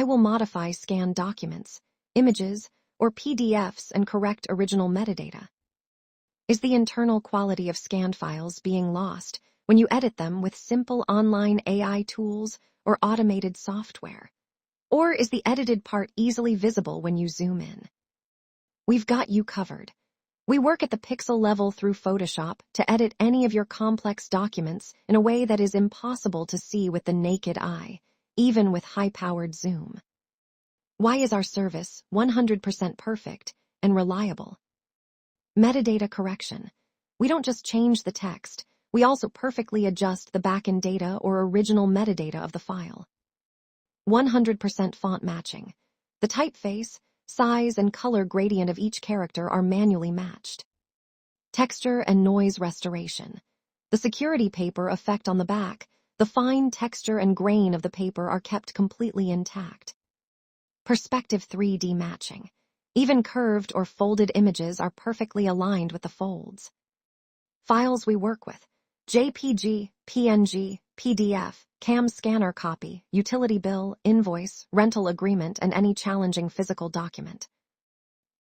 will modify scanned documents, images, or PDFs and correct original metadata. Is the internal quality of scanned files being lost when you edit them with simple online AI tools or automated software? Or is the edited part easily visible when you zoom in? We've got you covered. We work at the pixel level through Photoshop to edit any of your complex documents in a way that is impossible to see with the naked eye, even with high-powered zoom. Why is our service 100% perfect and reliable? Metadata correction. We don't just change the text, we also perfectly adjust the backend data or original metadata of the file. 100% font matching. The typeface, size, and color gradient of each character are manually matched. Texture and noise restoration. The security paper effect on the back, the fine texture and grain of the paper are kept completely intact. Perspective 3D matching. Even curved or folded images are perfectly aligned with the folds. Files we work with: JPG, PNG, PDF, CAM scanner copy, utility bill, invoice, rental agreement, and any challenging physical document.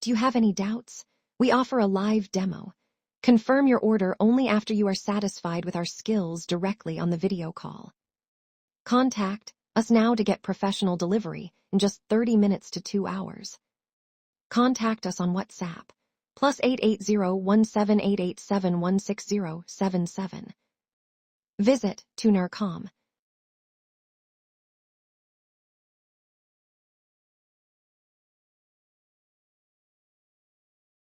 Do you have any doubts? We offer a live demo. Confirm your order only after you are satisfied with our skills directly on the video call. Contact us now to get professional delivery in just 30 minutes to 2 hours. Contact us on WhatsApp, +880-17887-16077. Visit tuner.com.